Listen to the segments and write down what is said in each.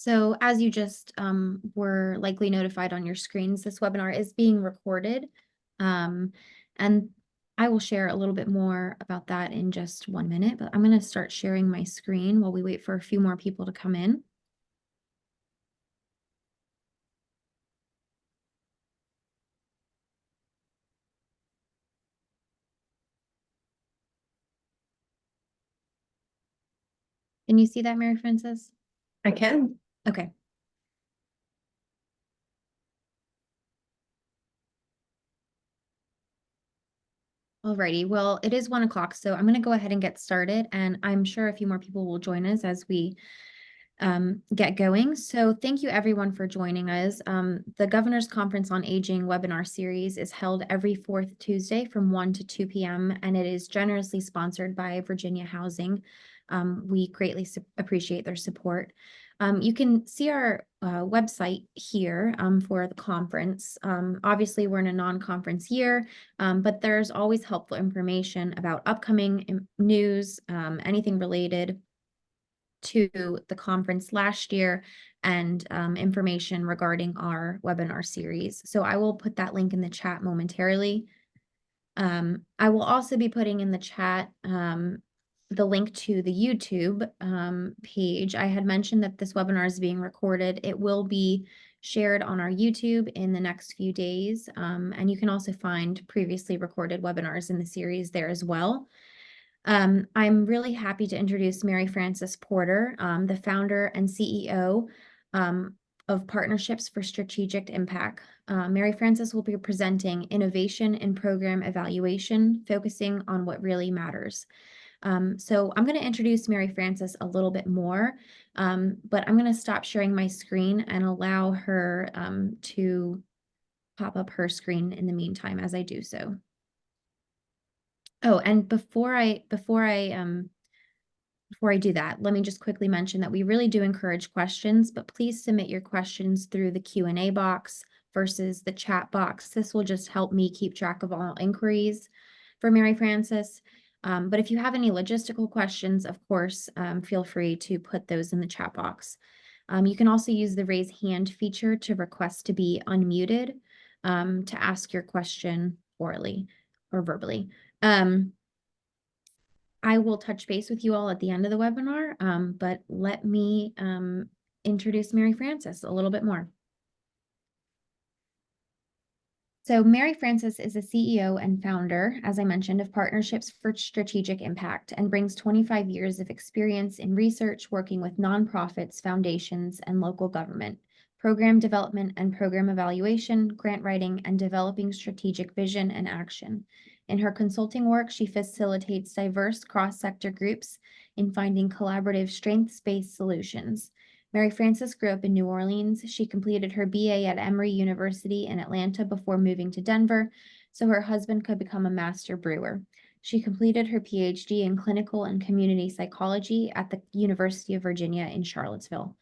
So as you just were likely notified on your screens, this webinar is being recorded. And I will share a little bit more about that in just 1 minute, but I'm going to start sharing my screen while we wait for a few more people to come in. Can you see that, Maryfrances? I can. Okay. Alrighty, well, it is 1 o'clock, so I'm going to go ahead and get started, and I'm sure a few more people will join us as we get going. So thank you everyone for joining us. The Governor's Conference on Aging webinar series is held every 4th Tuesday from 1 to 2 p.m. and it is generously sponsored by Virginia Housing. We greatly appreciate their support. You can see our website here for the conference. Obviously, we're in a non-conference year, but there's always helpful information about upcoming news, anything related to the conference last year, and information regarding our webinar series. So I will put that link in the chat momentarily. I will also be putting in the chat the link to the YouTube page. I had mentioned that this webinar is being recorded. It will be shared on our YouTube in the next few days. And you can also find previously recorded webinars in the series there as well. I'm really happy to introduce Maryfrances Porter, the founder and CEO of Partnerships for Strategic Impact. Maryfrances will be presenting innovation in program evaluation, focusing on what really matters. So I'm going to introduce Maryfrances a little bit more, but I'm going to stop sharing my screen and allow her to pop up her screen in the meantime as I do so. Oh, and before I do that, let me just quickly mention that we really do encourage questions, but please submit your questions through the Q&A box versus the chat box. This will just help me keep track of all inquiries for Maryfrances. But if you have any logistical questions, of course, feel free to put those in the chat box. You can also use the raise hand feature to request to be unmuted to ask your question orally or verbally. I will touch base with you all at the end of the webinar, but let me introduce Maryfrances a little bit more. So Maryfrances is the CEO and founder, as I mentioned, of Partnerships for Strategic Impact and brings 25 years of experience in research working with nonprofits, foundations, and local government, program development and program evaluation, grant writing, and developing strategic vision and action. In her consulting work, she facilitates diverse cross-sector groups in finding collaborative strengths-based solutions. Maryfrances grew up in New Orleans. She completed her BA at Emory University in Atlanta before moving to Denver, so her husband could become a master brewer. She completed her Ph.D. in clinical and community psychology at the University of Virginia in Charlottesville.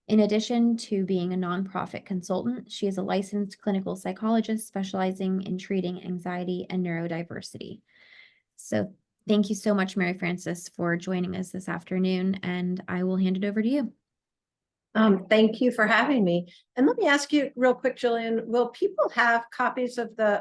In addition to being a nonprofit consultant, she is a licensed clinical psychologist specializing in treating anxiety and neurodiversity. So thank you so much, Maryfrances, for joining us this afternoon, and I will hand it over to you. Thank you for having me. And let me ask you real quick, Jillian, will people have copies of the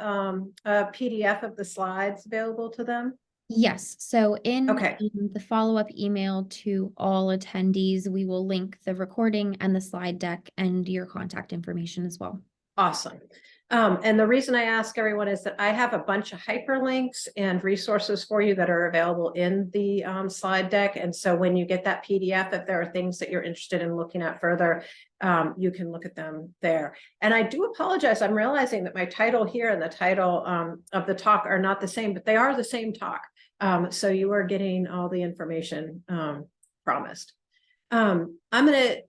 PDF of the slides available to them? Yes, so in Okay. the follow-up email to all attendees, we will link the recording and the slide deck and your contact information as well. Awesome. And the reason I ask everyone is that I have a bunch of hyperlinks and resources for you that are available in the slide deck. And so when you get that PDF, if there are things that you're interested in looking at further, you can look at them there. And I do apologize. I'm realizing that my title here and the title of the talk are not the same, but they are the same talk. So you are getting all the information promised. I'm going to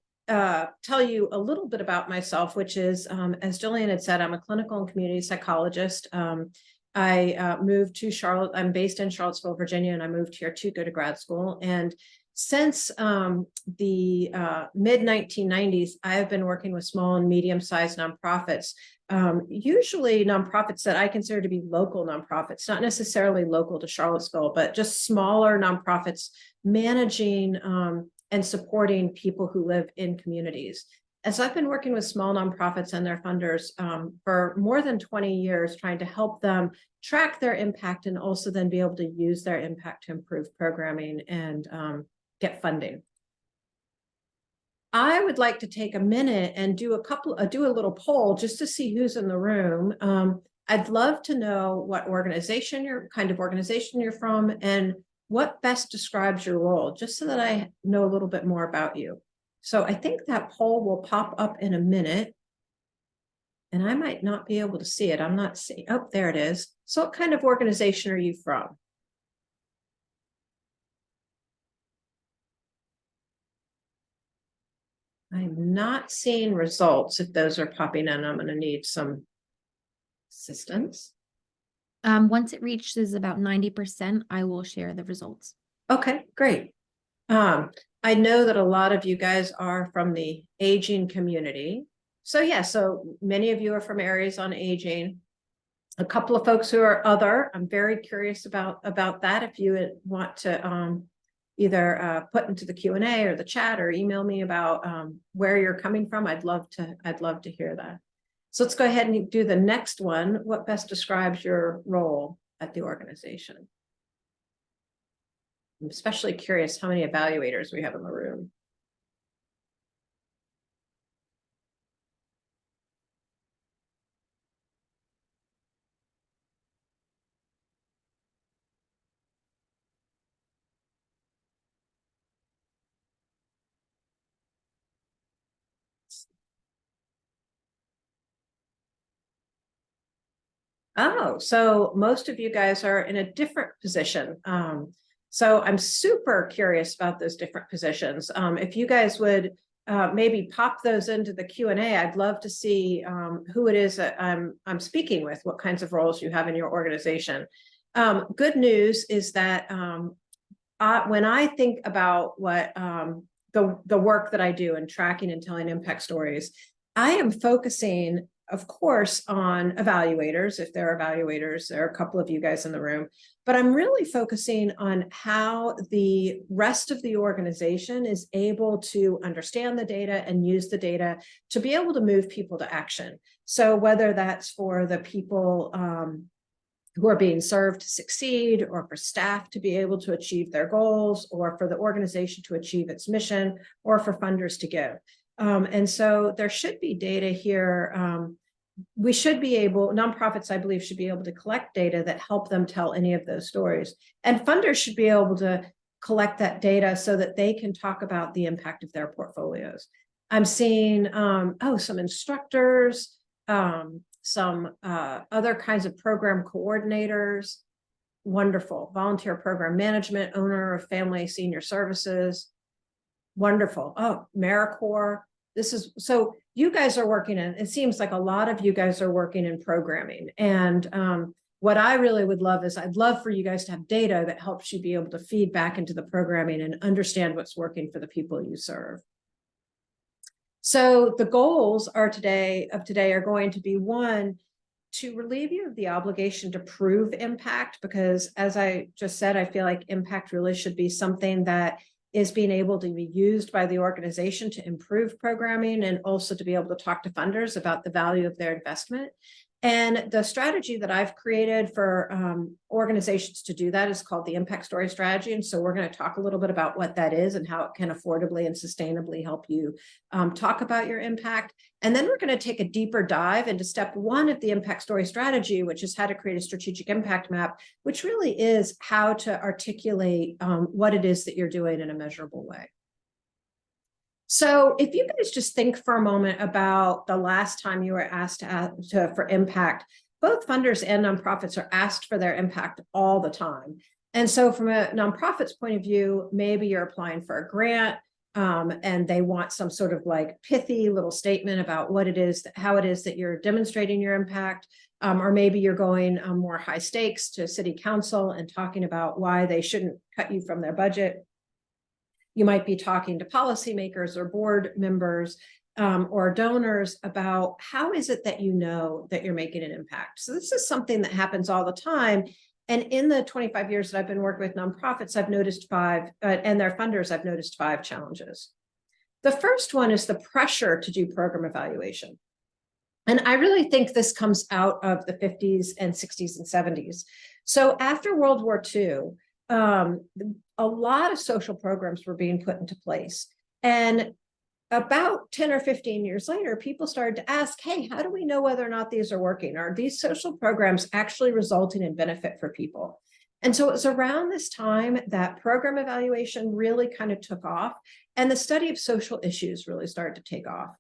tell you a little bit about myself, which is, as Jillian had said, I'm a clinical and community psychologist. I moved to Charlotte. I'm based in Charlottesville, Virginia, and I moved here to go to grad school. And since the mid-1990s, I have been working with small and medium-sized nonprofits, usually nonprofits that I consider to be local nonprofits, not necessarily local to Charlottesville, but just smaller nonprofits managing and supporting people who live in communities. And so I've been working with small nonprofits and their funders for more than 20 years, trying to help them track their impact and also then be able to use their impact to improve programming and get funding. I would like to take a minute and do a little poll just to see who's in the room. I'd love to know what kind of organization you're from, and what best describes your role, just so that I know a little bit more about you. So I think that poll will pop up in a minute, and I might not be able to see it. I'm not seeing. Oh, there it is. So what kind of organization are you from? I'm not seeing results. If those are popping in, I'm going to need some assistance. Once it reaches about 90%, I will share the results. Okay, great. I know that a lot of you guys are from the aging community. So yeah, so many of you are from areas on aging. A couple of folks who are other. I'm very curious about that. If you want to either put into the Q&A or the chat, or email me about where you're coming from, I'd love to hear that. So let's go ahead and do the next one. What best describes your role at the organization? I'm especially curious how many evaluators we have in the room. Oh, so most of you guys are in a different position. So I'm super curious about those different positions. If you guys would maybe pop those into the Q&A, I'd love to see who it is that I'm speaking with, what kinds of roles you have in your organization. Good news is that when I think about what the work that I do in tracking and telling impact stories, I am focusing, of course, on evaluators. If there are evaluators, there are a couple of you guys in the room, but I'm really focusing on how the rest of the organization is able to understand the data and use the data to be able to move people to action. So whether that's for the people who are being served to succeed, or for staff to be able to achieve their goals, or for the organization to achieve its mission, or for funders to give. And so there should be data here. We should be able, nonprofits, I believe, should be able to collect data that help them tell any of those stories. And funders should be able to collect that data so that they can talk about the impact of their portfolios. I'm seeing, some instructors, some other kinds of program coordinators. Wonderful. Volunteer program management, owner of family senior services. Wonderful. Oh, AmeriCorps. This is, so you guys are working in, it seems like a lot of you guys are working in programming. And what I really would love is, I'd love for you guys to have data that helps you be able to feed back into the programming and understand what's working for the people you serve. So the goals of today are going to be, one, to relieve you of the obligation to prove impact, because as I just said, I feel like impact really should be something that is being able to be used by the organization to improve programming, and also to be able to talk to funders about the value of their investment. And the strategy that I've created for organizations to do that is called the Impact Story Strategy. And so we're going to talk a little bit about what that is and how it can affordably and sustainably help you talk about your impact. And then we're going to take a deeper dive into step one of the Impact Story Strategy, which is how to create a strategic impact map, which really is how to articulate what it is that you're doing in a measurable way. So if you guys just think for a moment about the last time you were asked for impact, both funders and nonprofits are asked for their impact all the time. And so from a nonprofit's point of view, maybe you're applying for a grant and they want some sort of like pithy little statement about what it is, how it is that you're demonstrating your impact. Or maybe you're going more high stakes to city council and talking about why they shouldn't cut you from their budget. You might be talking to policymakers or board members or donors about how is it that you know that you're making an impact. So this is something that happens all the time. And in the 25 years that I've been working with nonprofits, I've noticed and their funders, I've noticed 5 challenges. The first one is the pressure to do program evaluation. And I really think this comes out of the 50s and 60s and 70s. So after World War II, a lot of social programs were being put into place. And about 10 or 15 years later, people started to ask, hey, how do we know whether or not these are working? Are these social programs actually resulting in benefit for people? And so it was around this time that program evaluation really kind of took off, and the study of social issues really started to take off.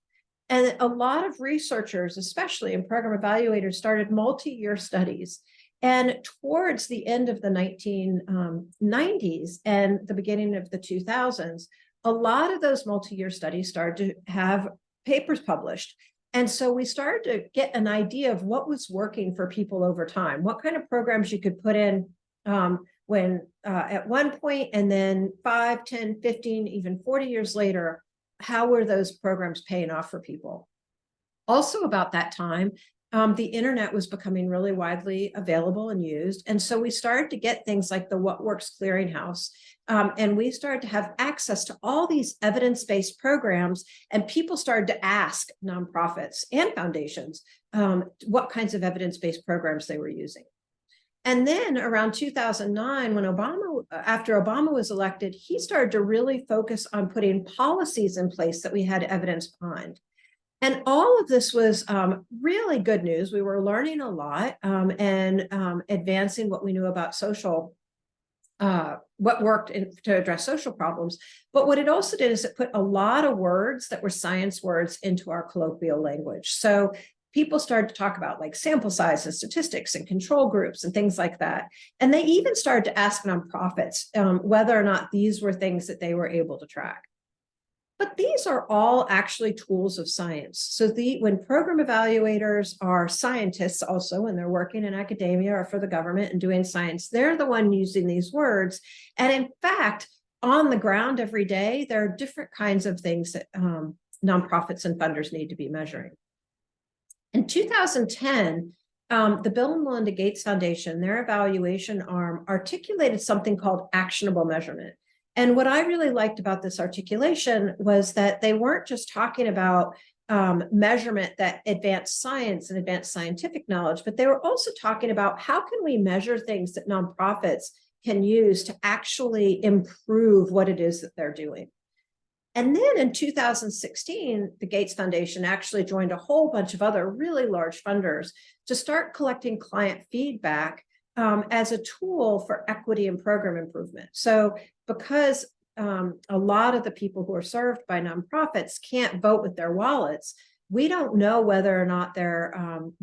And a lot of researchers, especially in program evaluators, started multi-year studies. And towards the end of the 1990s and the beginning of the 2000s, a lot of those multi-year studies started to have papers published. And so we started to get an idea of what was working for people over time, what kind of programs you could put in when at one point, and then 5, 10, 15, even 40 years later, how were those programs paying off for people? Also about that time, the internet was becoming really widely available and used. And so we started to get things like the What Works Clearinghouse. And we started to have access to all these evidence-based programs, and people started to ask nonprofits and foundations what kinds of evidence-based programs they were using. And then around 2009, when after Obama was elected, he started to really focus on putting policies in place that we had evidence behind. And all of this was really good news. We were learning a lot and advancing what we knew about what worked to address social problems. But what it also did is it put a lot of words that were science words into our colloquial language. So people started to talk about like sample size and statistics and control groups and things like that. And they even started to ask nonprofits whether or not these were things that they were able to track. But these are all actually tools of science. So when program evaluators are scientists also, when they're working in academia or for the government and doing science, they're the one using these words. And in fact, on the ground every day, there are different kinds of things that nonprofits and funders need to be measuring. In 2010, the Bill and Melinda Gates Foundation, their evaluation arm, articulated something called actionable measurement. And what I really liked about this articulation was that they weren't just talking about measurement that advanced science and advanced scientific knowledge, but they were also talking about how can we measure things that nonprofits can use to actually improve what it is that they're doing. And then in 2016, the Gates Foundation actually joined a whole bunch of other really large funders to start collecting client feedback as a tool for equity and program improvement. So because a lot of the people who are served by nonprofits can't vote with their wallets, we don't know whether or not they're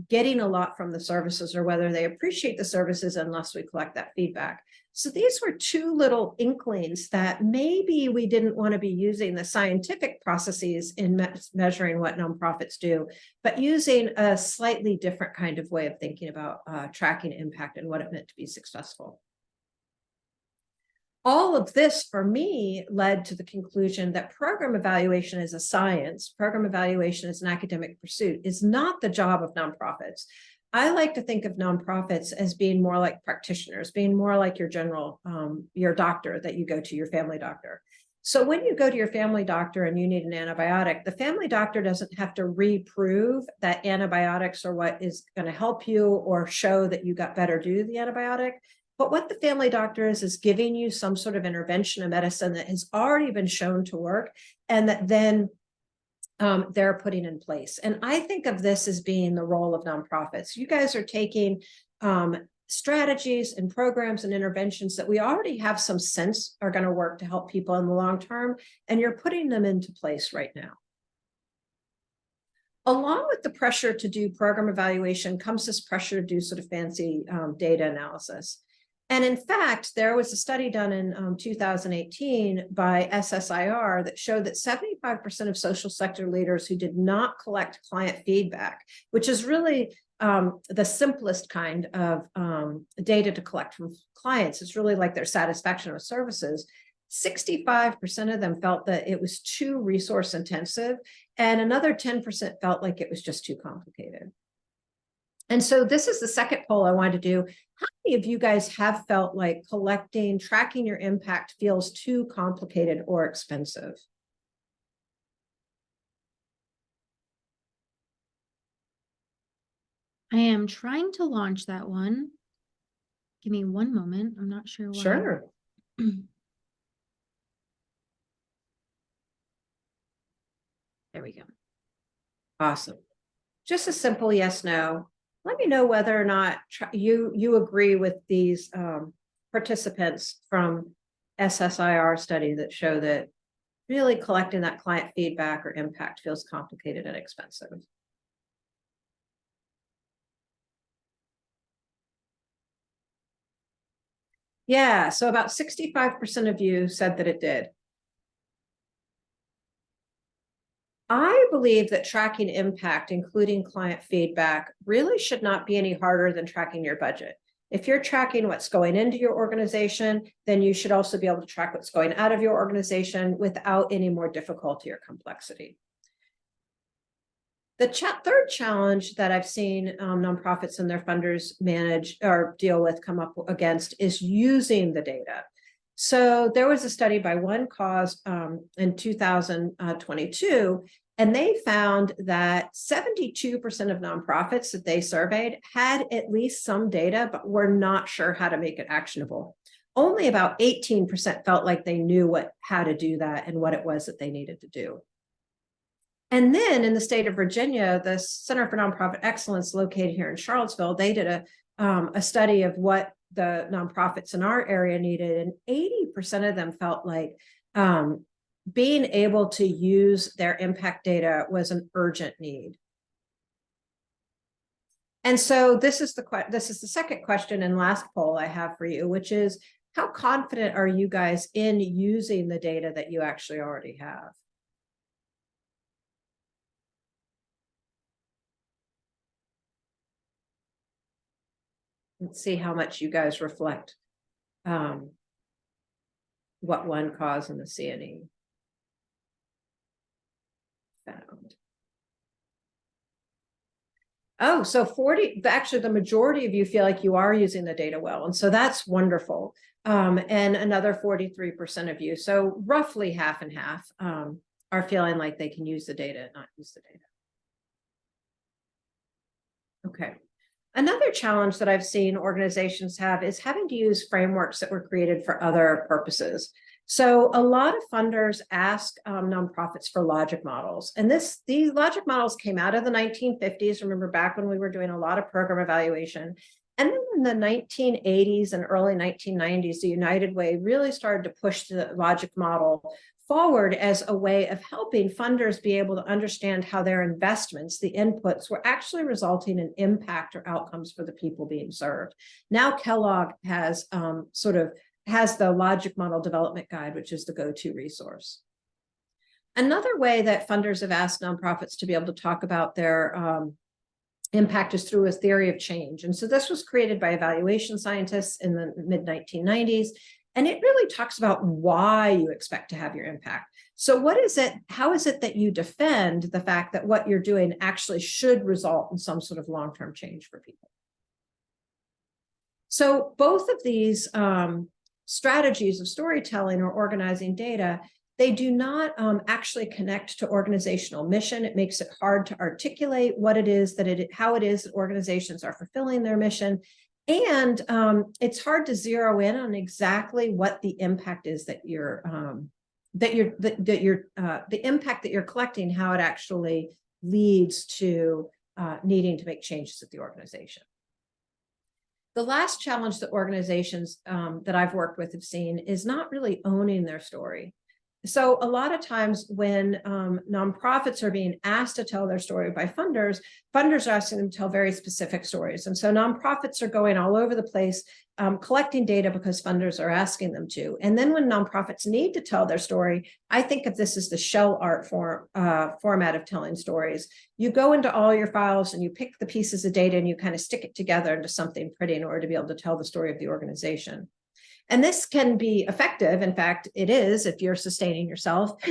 getting a lot from the services or whether they appreciate the services unless we collect that feedback. So these were 2 little inklings that maybe we didn't want to be using the scientific processes in measuring what nonprofits do, but using a slightly different kind of way of thinking about tracking impact and what it meant to be successful. All of this, for me, led to the conclusion that program evaluation is a science, program evaluation is an academic pursuit, is not the job of nonprofits. I like to think of nonprofits as being more like practitioners, being more like your your doctor that you go to, your family doctor. So when you go to your family doctor and you need an antibiotic, the family doctor doesn't have to reprove that antibiotics are what is going to help you or show that you got better due to the antibiotic. But what the family doctor is giving you some sort of intervention of medicine that has already been shown to work and that then they're putting in place. And I think of this as being the role of nonprofits. You guys are taking strategies and programs and interventions that we already have some sense are going to work to help people in the long term, and you're putting them into place right now. Along with the pressure to do program evaluation comes this pressure to do sort of fancy data analysis. And in fact, there was a study done in 2018 by SSIR that showed that 75% of social sector leaders who did not collect client feedback, which is really the simplest kind of data to collect from clients, it's really like their satisfaction with services. 65% of them felt that it was too resource intensive, and another 10% felt like it was just too complicated. And so this is the second poll I wanted to do. How many of you guys have felt like tracking your impact feels too complicated or expensive? I am trying to launch that one. Give me one moment. I'm not sure why. Sure. There we go. Awesome. Just a simple yes, no. Let me know whether or not you agree with these participants from SSIR study that show that really collecting that client feedback or impact feels complicated and expensive. Yeah, so about 65% of you said that it did. I believe that tracking impact, including client feedback, really should not be any harder than tracking your budget. If you're tracking what's going into your organization, then you should also be able to track what's going out of your organization without any more difficulty or complexity. The third challenge that I've seen nonprofits and their funders manage or deal with, come up against, is using the data. So there was a study by One Cause in 2022, and they found that 72% of nonprofits that they surveyed had at least some data, but were not sure how to make it actionable. Only about 18% felt like they knew how to do that and what it was that they needed to do. And then in the state of Virginia, the Center for Nonprofit Excellence, located here in Charlottesville, they did a study of what the nonprofits in our area needed, and 80% of them felt like being able to use their impact data was an urgent need. And so this is the second question and last poll I have for you, which is, how confident are you guys in using the data that you actually already have? Let's see how much you guys reflect what One Cause and the CNE found. Oh, so 40, actually the majority of you feel like you are using the data well. And so that's wonderful. And another 43% of you, so roughly half and half, are feeling like they can use the data, not use the data. Okay. Another challenge that I've seen organizations have is having to use frameworks that were created for other purposes. So a lot of funders ask nonprofits for logic models. And these logic models came out of the 1950s. Remember, back when we were doing a lot of program evaluation. And then in the 1980s and early 1990s, the United Way really started to push the logic model forward as a way of helping funders be able to understand how their investments, the inputs, were actually resulting in impact or outcomes for the people being served. Now Kellogg has has the logic model development guide, which is the go-to resource. Another way that funders have asked nonprofits to be able to talk about their impact is through a theory of change. And so this was created by evaluation scientists in the mid-1990s. And it really talks about why you expect to have your impact. So what is it, how is it that you defend the fact that what you're doing actually should result in some sort of long-term change for people? So both of these strategies of storytelling or organizing data, they do not actually connect to organizational mission. It makes it hard to articulate what it is how it is that organizations are fulfilling their mission. And it's hard to zero in on exactly what the impact is that the impact that you're collecting, how it actually leads to needing to make changes at the organization. The last challenge that organizations that I've worked with have seen is not really owning their story. So a lot of times when nonprofits are being asked to tell their story by funders are asking them to tell very specific stories. And so nonprofits are going all over the place, collecting data because funders are asking them to. And then when nonprofits need to tell their story, I think of this as the shell art format of telling stories. You go into all your files and you pick the pieces of data and you kind of stick it together into something pretty in order to be able to tell the story of the organization. And this can be effective. In fact, it is if you're sustaining yourself.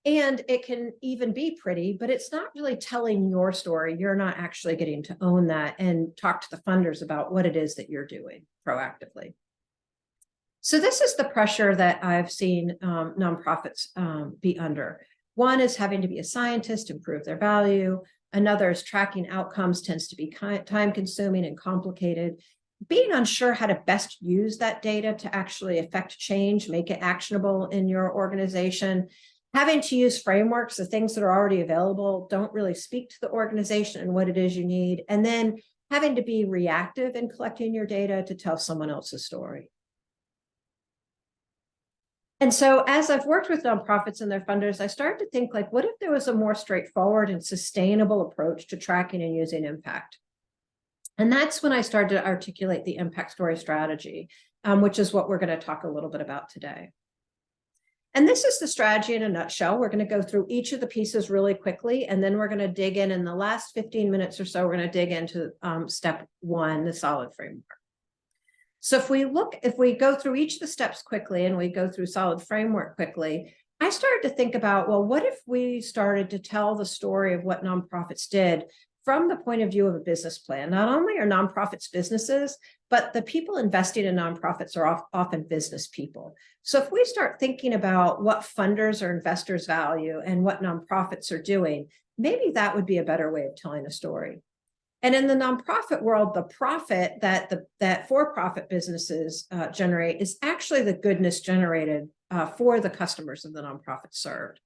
And it can even be pretty, but it's not really telling your story. You're not actually getting to own that and talk to the funders about what it is that you're doing proactively. So this is the pressure that I've seen nonprofits be under. One is having to be a scientist, improve their value. Another is tracking outcomes tends to be time consuming and complicated. Being unsure how to best use that data to actually affect change, make it actionable in your organization. Having to use frameworks, the things that are already available don't really speak to the organization and what it is you need. And then having to be reactive in collecting your data to tell someone else's story. And so as I've worked with nonprofits and their funders, I started to think, like, what if there was a more straightforward and sustainable approach to tracking and using impact? And that's when I started to articulate the impact story strategy, which is what we're going to talk a little bit about today. And this is the strategy in a nutshell. We're going to go through each of the pieces really quickly, and then we're going to dig in the last 15 minutes or so, we're going to dig into step one, the solid framework. So if we go through each of the steps quickly and we go through solid framework quickly, I started to think about, well, what if we started to tell the story of what nonprofits did from the point of view of a business plan? Not only are nonprofits businesses, but the people investing in nonprofits are often business people. So if we start thinking about what funders or investors value and what nonprofits are doing, maybe that would be a better way of telling a story. And in the nonprofit world, the profit that for-profit businesses generate is actually the goodness generated for the customers of the nonprofit served.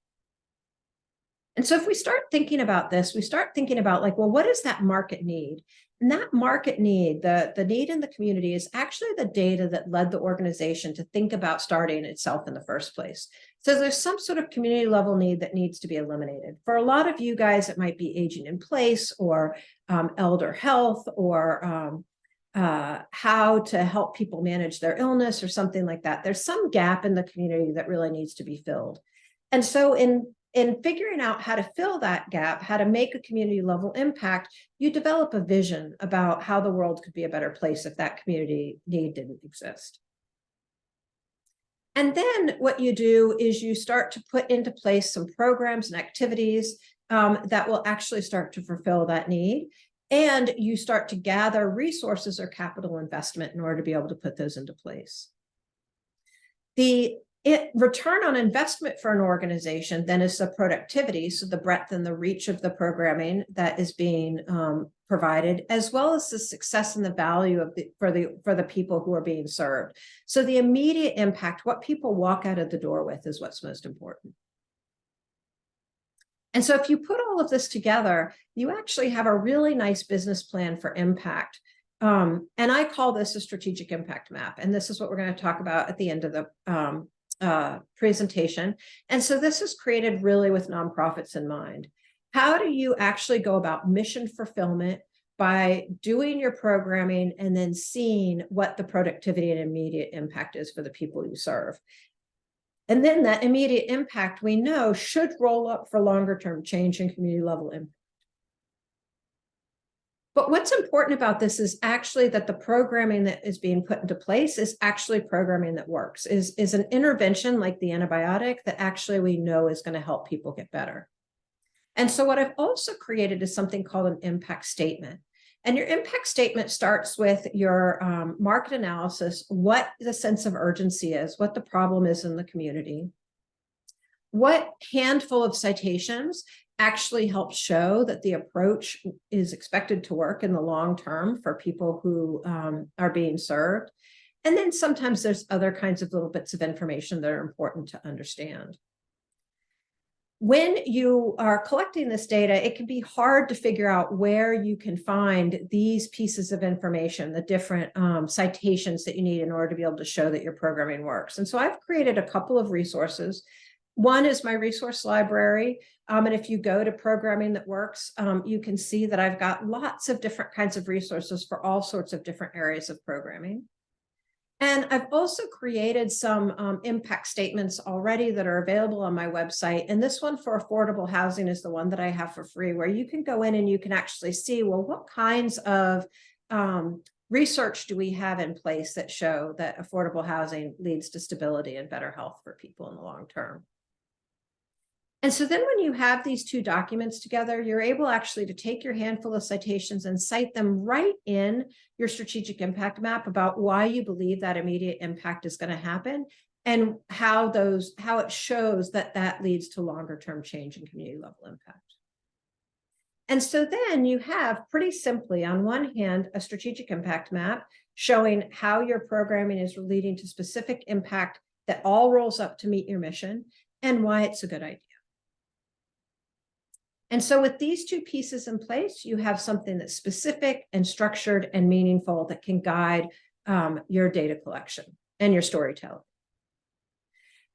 And so if we start thinking about this, we start thinking about, like, well, what does that market need? And that market need, the need in the community, is actually the data that led the organization to think about starting itself in the first place. So there's some sort of community level need that needs to be eliminated. For a lot of you guys, it might be aging in place or elder health or how to help people manage their illness or something like that. There's some gap in the community that really needs to be filled. And so in figuring out how to fill that gap, how to make a community level impact, you develop a vision about how the world could be a better place if that community need didn't exist. And then what you do is you start to put into place some programs and activities that will actually start to fulfill that need. And you start to gather resources or capital investment in order to be able to put those into place. The return on investment for an organization then is the productivity, so the breadth and the reach of the programming that is being provided, as well as the success and the value of for the people who are being served. So the immediate impact, what people walk out of the door with, is what's most important. And so if you put all of this together, you actually have a really nice business plan for impact. And I call this a strategic impact map. And this is what we're going to talk about at the end of the presentation. And so this is created really with nonprofits in mind. How do you actually go about mission fulfillment by doing your programming and then seeing what the productivity and immediate impact is for the people you serve? And then that immediate impact, we know, should roll up for longer term change and community level impact. But what's important about this is actually that the programming that is being put into place is actually programming that works, is an intervention like the antibiotic that actually we know is going to help people get better. And so what I've also created is something called an impact statement. And your impact statement starts with your market analysis, what the sense of urgency is, what the problem is in the community, what handful of citations actually help show that the approach is expected to work in the long term for people who are being served. And then sometimes there's other kinds of little bits of information that are important to understand. When you are collecting this data, it can be hard to figure out where you can find these pieces of information, the different citations that you need in order to be able to show that your programming works. And so I've created a couple of resources. One is my resource library. And if you go to Programming That Works, you can see that I've got lots of different kinds of resources for all sorts of different areas of programming. And I've also created some impact statements already that are available on my website. And this one for affordable housing is the one that I have for free, where you can go in and you can actually see, well, what kinds of research do we have in place that show that affordable housing leads to stability and better health for people in the long term? And so then when you have these two documents together, you're able actually to take your handful of citations and cite them right in your strategic impact map about why you believe that immediate impact is going to happen and how it shows that that leads to longer term change and community level impact. And so then you have pretty simply, on one hand, a strategic impact map showing how your programming is leading to specific impact that all rolls up to meet your mission and why it's a good idea. And so with these two pieces in place, you have something that's specific and structured and meaningful that can guide your data collection and your storytelling.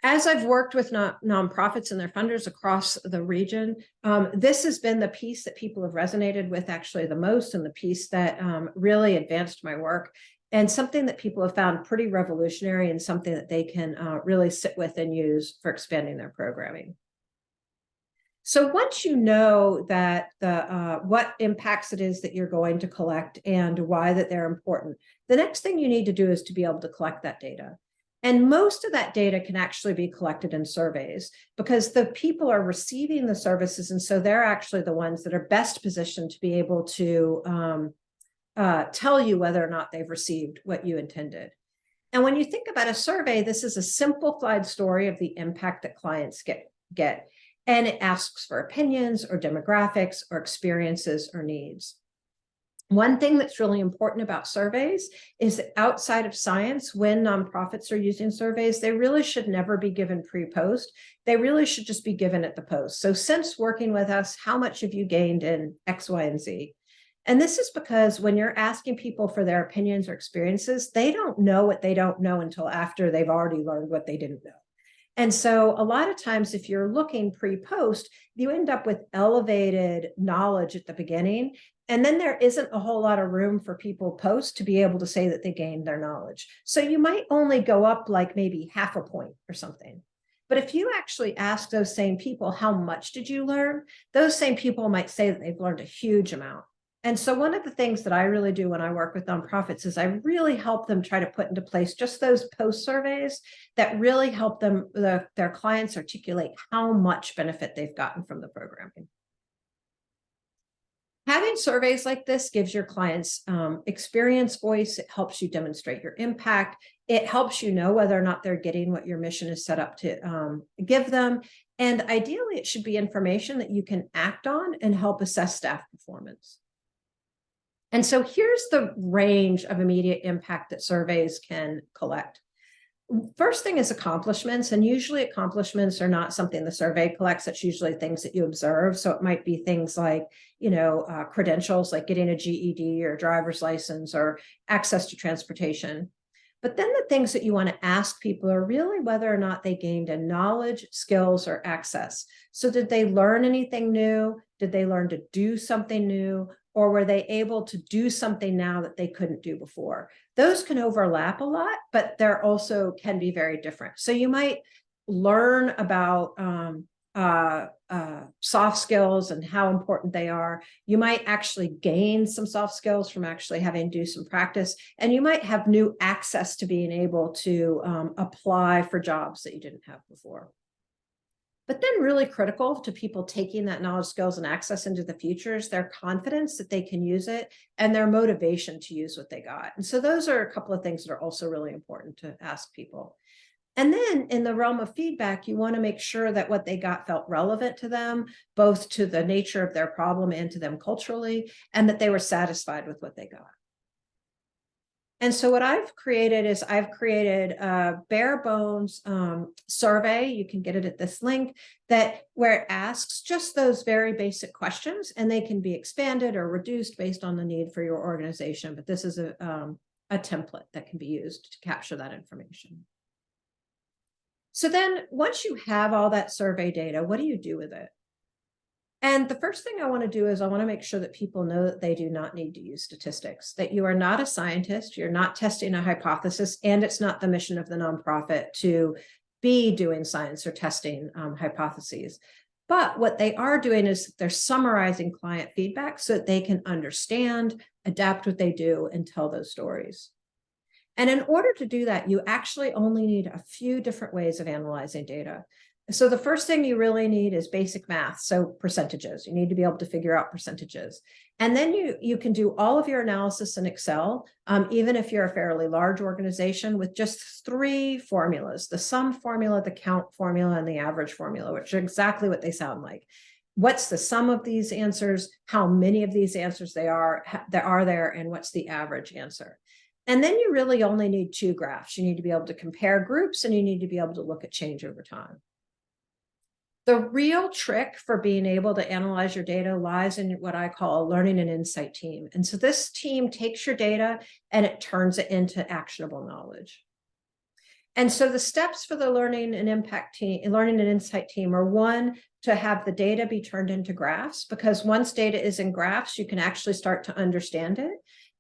As I've worked with nonprofits and their funders across the region, this has been the piece that people have resonated with actually the most, and the piece that really advanced my work, and something that people have found pretty revolutionary and something that they can really sit with and use for expanding their programming. So once you know that what impacts it is that you're going to collect and why that they're important, the next thing you need to do is to be able to collect that data. And most of that data can actually be collected in surveys because the people are receiving the services. And so they're actually the ones that are best positioned to be able to tell you whether or not they've received what you intended. And when you think about a survey, this is a simplified story of the impact that clients get. And it asks for opinions or demographics or experiences or needs. One thing that's really important about surveys is that outside of science, when nonprofits are using surveys, they really should never be given pre-post. They really should just be given at the post. So since working with us, how much have you gained in X, Y, and Z? And this is because when you're asking people for their opinions or experiences, they don't know what they don't know until after they've already learned what they didn't know. And so a lot of times, if you're looking pre-post, you end up with elevated knowledge at the beginning. And then there isn't a whole lot of room for people post to be able to say that they gained their knowledge. So you might only go up like maybe half a point or something. But if you actually ask those same people, how much did you learn? Those same people might say that they've learned a huge amount. And so one of the things that I really do when I work with nonprofits is I really help them try to put into place just those post surveys that really help them, their clients articulate how much benefit they've gotten from the programming. Having surveys like this gives your clients experience voice. It helps you demonstrate your impact. It helps you know whether or not they're getting what your mission is set up to give them. And ideally, it should be information that you can act on and help assess staff performance. And so here's the range of immediate impact that surveys can collect. First thing is accomplishments, and usually accomplishments are not something the survey collects. It's usually things that you observe. So it might be things like, credentials, like getting a GED or driver's license or access to transportation. But then the things that you want to ask people are really whether or not they gained a knowledge, skills, or access. So did they learn anything new? Did they learn to do something new? Or were they able to do something now that they couldn't do before? Those can overlap a lot, but they're also can be very different. So you might learn about soft skills and how important they are. You might actually gain some soft skills from actually having to do some practice, and you might have new access to being able to apply for jobs that you didn't have before. But then really critical to people taking that knowledge, skills, and access into the future is their confidence that they can use it and their motivation to use what they got. And so those are a couple of things that are also really important to ask people. And then in the realm of feedback, you want to make sure that what they got felt relevant to them, both to the nature of their problem and to them culturally, and that they were satisfied with what they got. And so what I've created is a bare bones survey. You can get it at this link where it asks just those very basic questions, and they can be expanded or reduced based on the need for your organization. But this is a template that can be used to capture that information. So then once you have all that survey data, what do you do with it? And the first thing I want to do is I want to make sure that people know that they do not need to use statistics, that you are not a scientist, you're not testing a hypothesis, and it's not the mission of the nonprofit to be doing science or testing hypotheses. But what they are doing is they're summarizing client feedback so that they can understand, adapt what they do, and tell those stories. And in order to do that, you actually only need a few different ways of analyzing data. So the first thing you really need is basic math. So percentages, you need to be able to figure out percentages. And then you can do all of your analysis in Excel, even if you're a fairly large organization, with just 3 formulas: the sum formula, the count formula, and the average formula, which are exactly what they sound like. What's the sum of these answers, how many of these answers there, and what's the average answer. And then you really only need 2 graphs. You need to be able to compare groups, and you need to be able to look at change over time. The real trick for being able to analyze your data lies in what I call a learning and insight team. And so this team takes your data and it turns it into actionable knowledge. And so the steps for the learning and insight team are: 1, to have the data be turned into graphs, because once data is in graphs, you can actually start to understand it.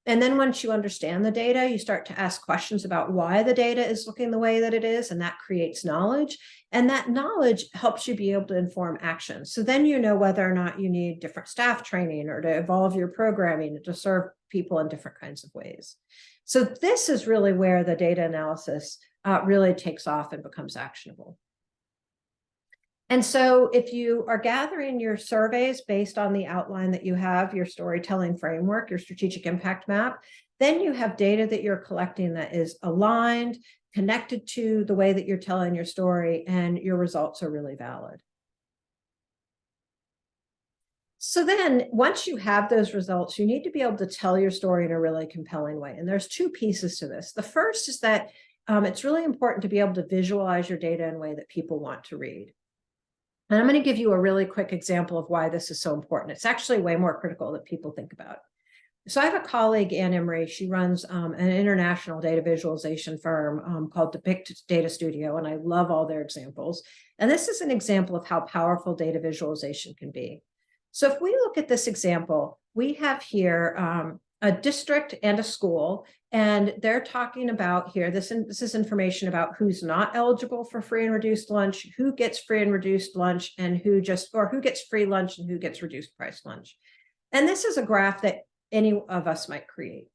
And then once you understand the data, you start to ask questions about why the data is looking the way that it is, and that creates knowledge. And that knowledge helps you be able to inform action. So then you know whether or not you need different staff training or to evolve your programming to serve people in different kinds of ways. So this is really where the data analysis really takes off and becomes actionable. And so if you are gathering your surveys based on the outline that you have, your storytelling framework, your strategic impact map, then you have data that you're collecting that is aligned, connected to the way that you're telling your story, and your results are really valid. So then once you have those results, you need to be able to tell your story in a really compelling way. And there's 2 pieces to this. The first is that it's really important to be able to visualize your data in a way that people want to read. And I'm going to give you a really quick example of why this is so important. It's actually way more critical than people think about. So I have a colleague, Ann Emery. She runs an international data visualization firm called Depict Data Studio, and I love all their examples. And this is an example of how powerful data visualization can be. So if we look at this example, we have here a district and a school, and they're talking about here, this is information about who's not eligible for free and reduced lunch, who gets free and reduced lunch, and who gets free lunch and who gets reduced price lunch. And this is a graph that any of us might create,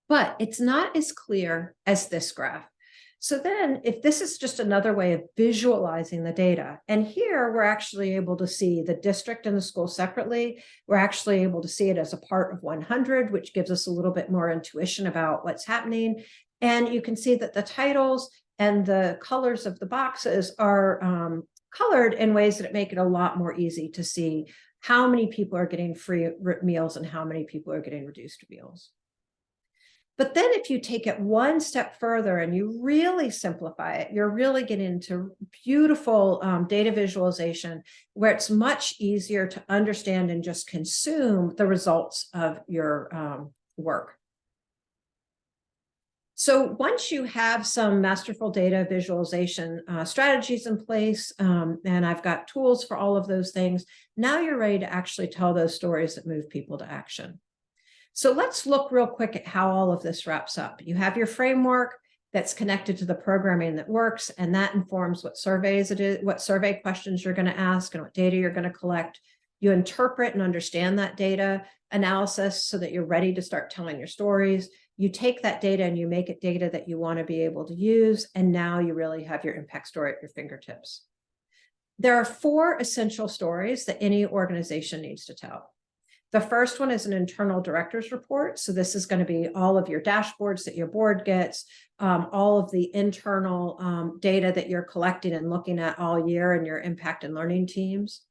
but it's not as clear as this graph. So then if this is just another way of visualizing the data, and here we're actually able to see the district and the school separately, we're actually able to see it as a part of 100, which gives us a little bit more intuition about what's happening. And you can see that the titles and the colors of the boxes are colored in ways that make it a lot more easy to see how many people are getting free meals and how many people are getting reduced meals. But then if you take it one step further and you really simplify it, you're really getting into beautiful data visualization where it's much easier to understand and just consume the results of your work. So once you have some masterful data visualization strategies in place, and I've got tools for all of those things, now you're ready to actually tell those stories that move people to action. So let's look real quick at how all of this wraps up. You have your framework that's connected to the programming that works, and that informs what surveys it is, what survey questions you're going to ask, and what data you're going to collect. You interpret and understand that data analysis so that you're ready to start telling your stories. You take that data and you make it data that you want to be able to use, and now you really have your impact story at your fingertips. There are 4 essential stories that any organization needs to tell. The first one is an internal director's report. So this is going to be all of your dashboards that your board gets, all of the internal data that you're collecting and looking at all year in your impact and learning teams.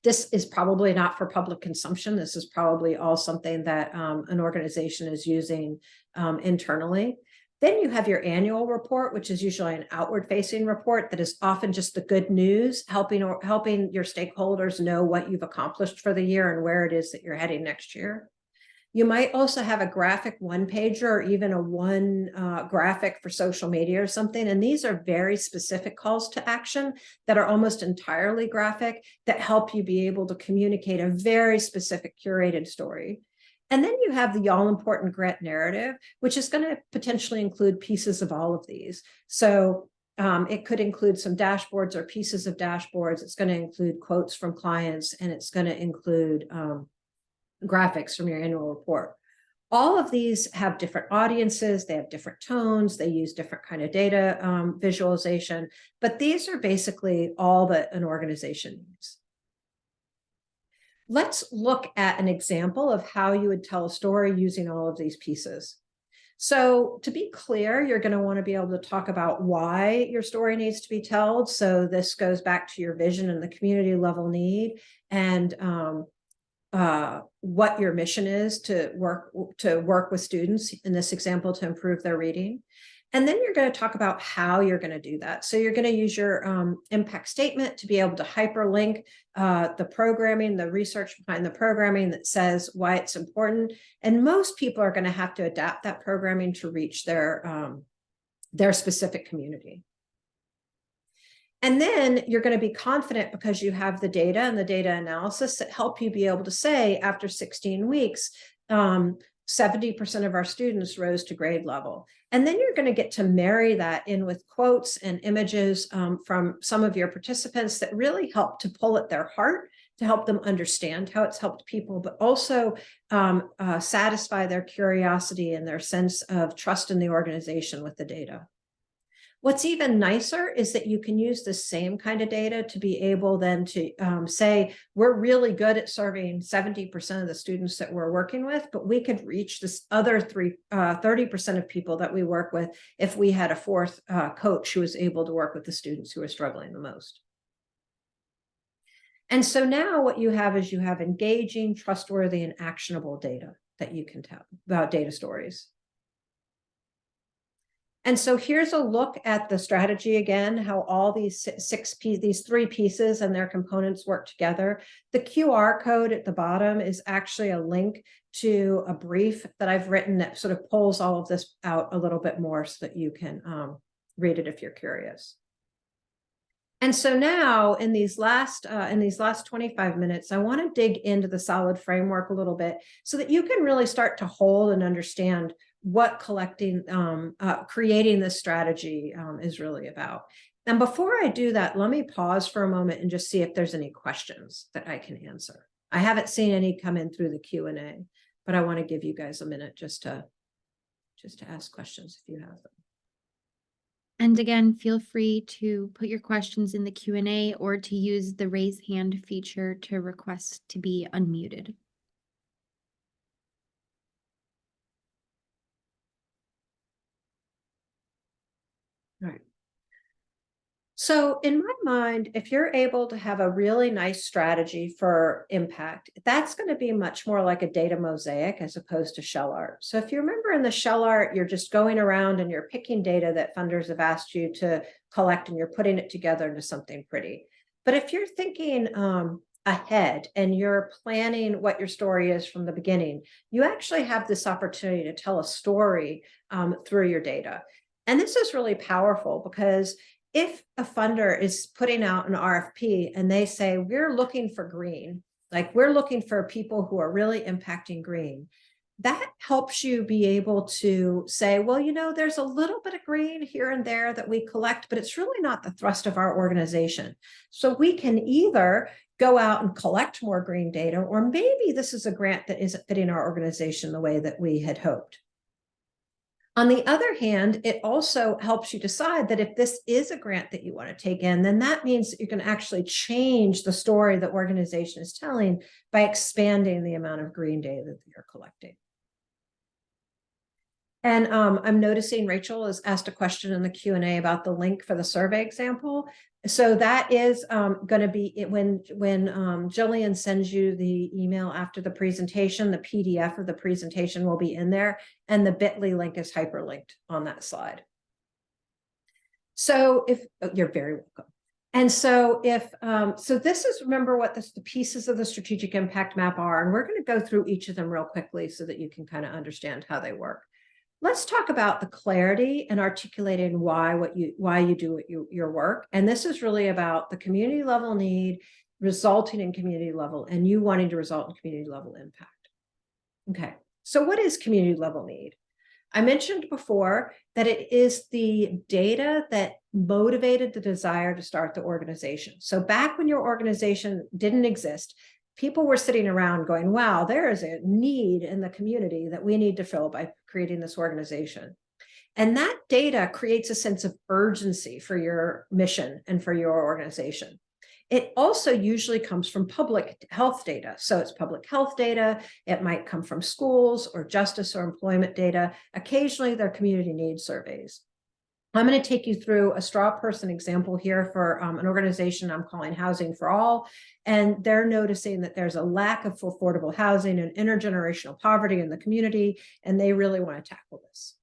This is probably not for public consumption. This is probably all something that an organization is using internally. Then you have your annual report, which is usually an outward-facing report that is often just the good news, helping your stakeholders know what you've accomplished for the year and where it is that you're heading next year. You might also have a graphic one-pager or even a one graphic for social media or something. And these are very specific calls to action that are almost entirely graphic that help you be able to communicate a very specific curated story. And then you have the all-important GRET narrative, which is going to potentially include pieces of all of these. So it could include some dashboards or pieces of dashboards. It's going to include quotes from clients, and it's going to include graphics from your annual report. All of these have different audiences, they have different tones, they use different kind of data visualization, but these are basically all that an organization needs. Let's look at an example of how you would tell a story using all of these pieces. So to be clear, you're going to want to be able to talk about why your story needs to be told. So this goes back to your vision and the community level need, and what your mission is to work with students in this example to improve their reading. And then you're going to talk about how you're going to do that. So you're going to use your impact statement to be able to hyperlink the programming, the research behind the programming that says why it's important. And most people are going to have to adapt that programming to reach their specific community. And then you're going to be confident because you have the data and the data analysis that help you be able to say after 16 weeks, 70% of our students rose to grade level. And then you're going to get to marry that in with quotes and images from some of your participants that really help to pull at their heart, to help them understand how it's helped people, but also satisfy their curiosity and their sense of trust in the organization with the data. What's even nicer is that you can use the same kind of data to be able then to say, we're really good at serving 70% of the students that we're working with, but we could reach this other 30% of people that we work with if we had a fourth coach who was able to work with the students who are struggling the most. And so now what you have is you have engaging, trustworthy, and actionable data that you can tell about data stories. And so here's a look at the strategy again, how all these these three pieces and their components work together. The QR code at the bottom is actually a link to a brief that I've written that sort of pulls all of this out a little bit more so that you can read it if you're curious. And so now in these last 25 minutes, I want to dig into the solid framework a little bit so that you can really start to hold and understand what creating this strategy is really about. And before I do that, let me pause for a moment and just see if there's any questions that I can answer. I haven't seen any come in through the Q&A, but I want to give you guys a minute just to ask questions if you have them. And again, feel free to put your questions in the Q&A or to use the raise hand feature to request to be unmuted. All right. So in my mind, if you're able to have a really nice strategy for impact, that's going to be much more like a data mosaic as opposed to shell art. So if you remember in the shell art, you're just going around and you're picking data that funders have asked you to collect and you're putting it together into something pretty. But if you're thinking ahead and you're planning what your story is from the beginning, you actually have this opportunity to tell a story through your data. And this is really powerful because if a funder is putting out an RFP and they say, we're looking for green, like we're looking for people who are really impacting green, that helps you be able to say, well, you know, there's a little bit of green here and there that we collect, but it's really not the thrust of our organization. So we can either go out and collect more green data, or maybe this is a grant that isn't fitting our organization the way that we had hoped. On the other hand, it also helps you decide that if this is a grant that you want to take in, then that means that you can actually change the story the organization is telling by expanding the amount of green data that you're collecting. And I'm noticing Rachel has asked a question in the Q&A about the link for the survey example. So that is going to be when Jillian sends you the email after the presentation, the PDF of the presentation will be in there, and the bit.ly link is hyperlinked on that slide. So you're very welcome. And so so this is, remember what the pieces of the strategic impact map are, and we're going to go through each of them real quickly so that you can kind of understand how they work. Let's talk about the clarity and articulating why you do your work. And this is really about the community level need resulting in community level and you wanting to result in community level impact. Okay, so what is community level need? I mentioned before that it is the data that motivated the desire to start the organization. So back when your organization didn't exist, people were sitting around going, wow, there is a need in the community that we need to fill by creating this organization. And that data creates a sense of urgency for your mission and for your organization. It also usually comes from public health data. So it's public health data. It might come from schools or justice or employment data. Occasionally, they're community needs surveys. I'm going to take you through a straw person example here for an organization I'm calling Housing for All. And they're noticing that there's a lack of affordable housing and intergenerational poverty in the community, and they really want to tackle this.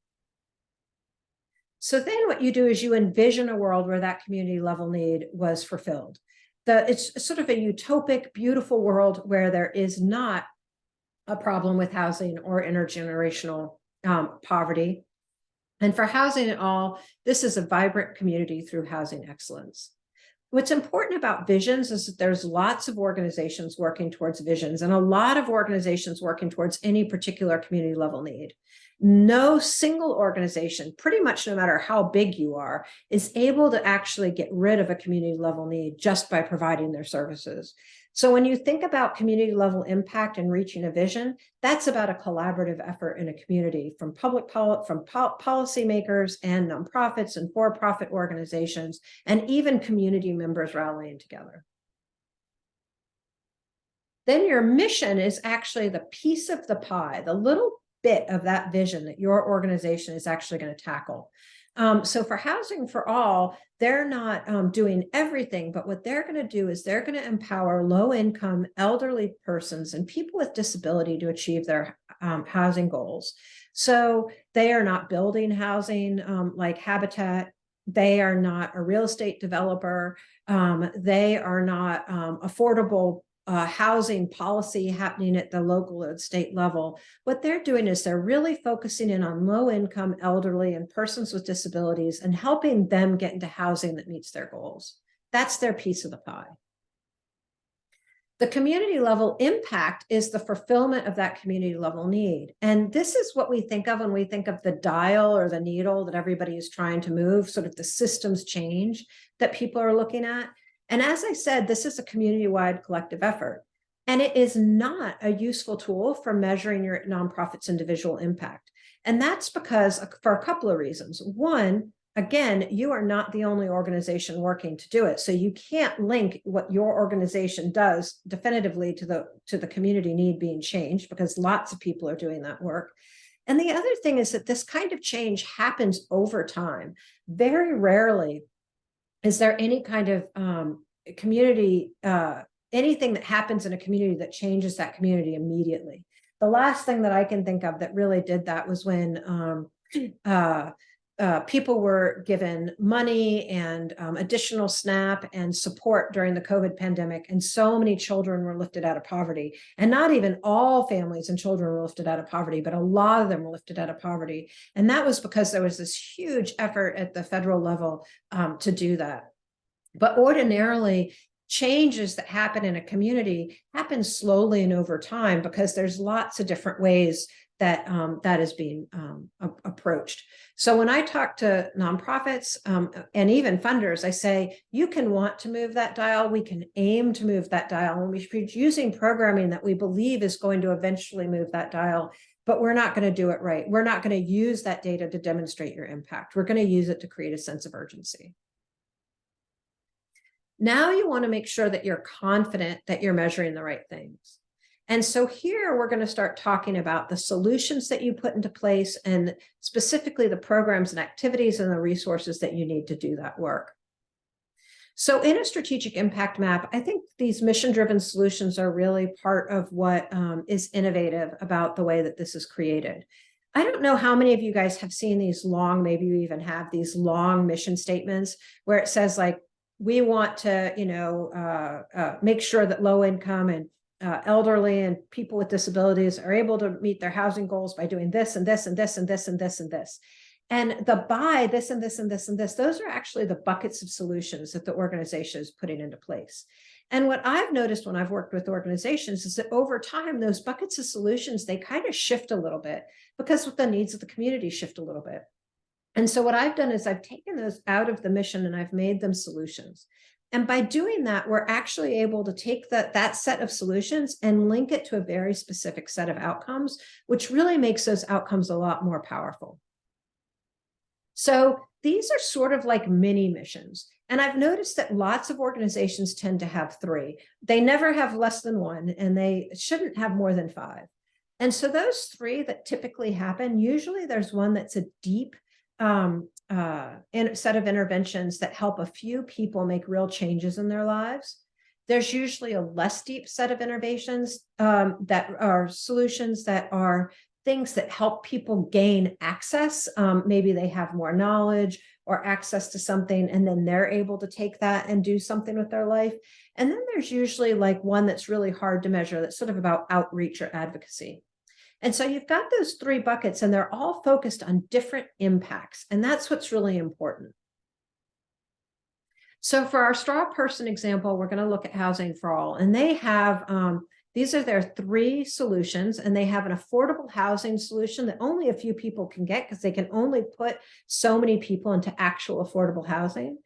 So then what you do is you envision a world where that community level need was fulfilled. It's sort of a utopic, beautiful world where there is not a problem with housing or intergenerational poverty. And for Housing at All, this is a vibrant community through housing excellence. What's important about visions is that there's lots of organizations working towards visions and a lot of organizations working towards any particular community level need. No single organization, pretty much no matter how big you are, is able to actually get rid of a community level need just by providing their services. So when you think about community level impact and reaching a vision, that's about a collaborative effort in a community from policymakers and nonprofits and for-profit organizations, and even community members rallying together. Then your mission is actually the piece of the pie, the little bit of that vision that your organization is actually going to tackle. So for Housing for All, they're not doing everything, but what they're going to do is they're going to empower low-income elderly persons and people with disability to achieve their housing goals. So they are not building housing like Habitat. They are not a real estate developer. They are not affordable housing policy happening at the local or state level. What they're doing is they're really focusing in on low-income elderly and persons with disabilities and helping them get into housing that meets their goals. That's their piece of the pie. The community level impact is the fulfillment of that community level need. And this is what we think of when we think of the dial or the needle that everybody is trying to move, sort of the systems change that people are looking at. And as I said, this is a community-wide collective effort, and it is not a useful tool for measuring your nonprofit's individual impact. And that's because for a couple of reasons. One, again, you are not the only organization working to do it. So you can't link what your organization does definitively to the community need being changed, because lots of people are doing that work. And the other thing is that this kind of change happens over time. Very rarely is there any kind of community, anything that happens in a community that changes that community immediately. The last thing that I can think of that really did that was when people were given money and additional SNAP and support during the COVID pandemic, and so many children were lifted out of poverty. And not even all families and children were lifted out of poverty, but a lot of them were lifted out of poverty. And that was because there was this huge effort at the federal level to do that. But ordinarily, changes that happen in a community happen slowly and over time, because there's lots of different ways that that is being approached. So when I talk to nonprofits and even funders, I say, you can want to move that dial. We can aim to move that dial, and we should be using programming that we believe is going to eventually move that dial. But we're not going to do it right. We're not going to use that data to demonstrate your impact. We're going to use it to create a sense of urgency. Now you want to make sure that you're confident that you're measuring the right things. And so here we're going to start talking about the solutions that you put into place, and specifically the programs and activities and the resources that you need to do that work. So in a strategic impact map, I think these mission-driven solutions are really part of what is innovative about the way that this is created. I don't know how many of you guys have seen these long, maybe you even have these long mission statements where it says, like, we want to, make sure that low income and elderly and people with disabilities are able to meet their housing goals by doing this and this and this and this and this and this. And the by this and this and this and this, those are actually the buckets of solutions that the organization is putting into place. And what I've noticed when I've worked with organizations is that over time, those buckets of solutions, they kind of shift a little bit because the needs of the community shift a little bit. And so what I've done is I've taken those out of the mission and I've made them solutions. And by doing that, we're actually able to take that set of solutions and link it to a very specific set of outcomes, which really makes those outcomes a lot more powerful. So these are sort of like mini missions. And I've noticed that lots of organizations tend to have 3. They never have less than 1, and they shouldn't have more than 5. And so those 3 that typically happen, usually there's one that's a deep set of interventions that help a few people make real changes in their lives. There's usually a less deep set of innovations that are solutions that are things that help people gain access. Maybe they have more knowledge or access to something, and then they're able to take that and do something with their life. And then there's usually like one that's really hard to measure, that's sort of about outreach or advocacy. And so you've got those 3 buckets, and they're all focused on different impacts. And that's what's really important. So for our straw person example, we're going to look at Housing for All, and they have, these are their 3 solutions, and they have an affordable housing solution that only a few people can get because they can only put so many people into actual affordable housing.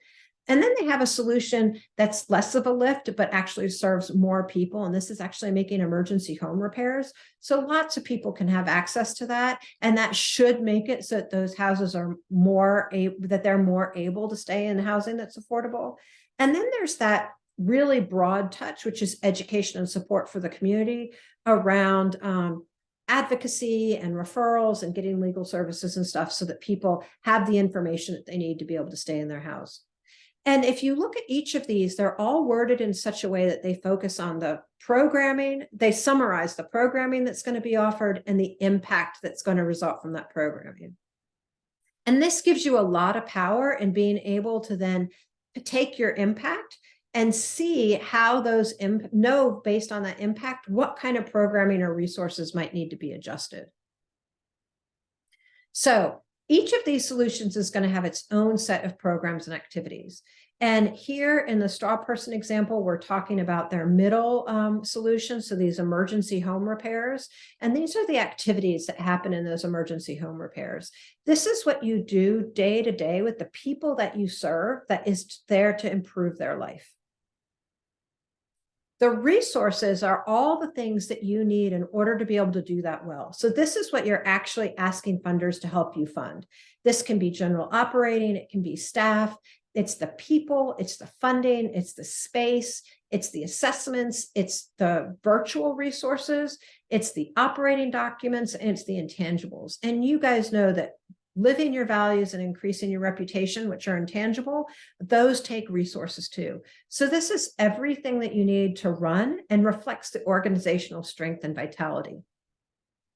And then they have a solution that's less of a lift, but actually serves more people. And this is actually making emergency home repairs. So lots of people can have access to that. And that should make it so that those houses are that they're more able to stay in housing that's affordable. And then there's that really broad touch, which is education and support for the community around advocacy and referrals and getting legal services and stuff, so that people have the information that they need to be able to stay in their house. And if you look at each of these, they're all worded in such a way that they focus on the programming. They summarize the programming that's going to be offered and the impact that's going to result from that programming. And this gives you a lot of power in being able to then take your impact and see how those know based on that impact, what kind of programming or resources might need to be adjusted. So each of these solutions is going to have its own set of programs and activities. And here in the straw person example, we're talking about their middle solution. So these emergency home repairs, and these are the activities that happen in those emergency home repairs. This is what you do day to day with the people that you serve that is there to improve their life. The resources are all the things that you need in order to be able to do that well. So this is what you're actually asking funders to help you fund. This can be general operating, it can be staff, it's the people, it's the funding, it's the space, it's the assessments, it's the virtual resources, it's the operating documents, and it's the intangibles. And you guys know that living your values and increasing your reputation, which are intangible, those take resources too. So this is everything that you need to run and reflects the organizational strength and vitality.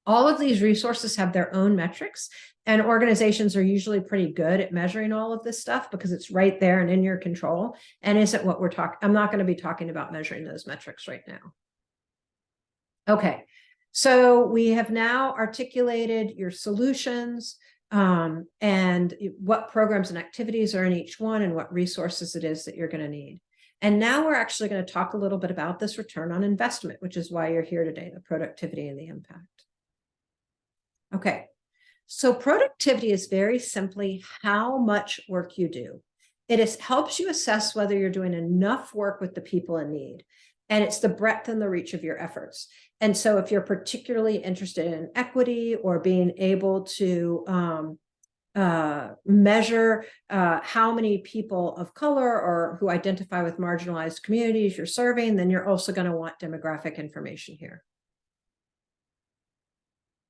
All of these resources have their own metrics, and organizations are usually pretty good at measuring all of this stuff because it's right there and in your control, and isn't what we're talking. I'm not going to be talking about measuring those metrics right now. Okay, so we have now articulated your solutions, and what programs and activities are in each one, and what resources it is that you're going to need. And now we're actually going to talk a little bit about this return on investment, which is why you're here today, the productivity and the impact. Okay, so productivity is very simply how much work you do. It helps you assess whether you're doing enough work with the people in need. And it's the breadth and the reach of your efforts. And so if you're particularly interested in equity or being able to measure how many people of color or who identify with marginalized communities you're serving, then you're also going to want demographic information here.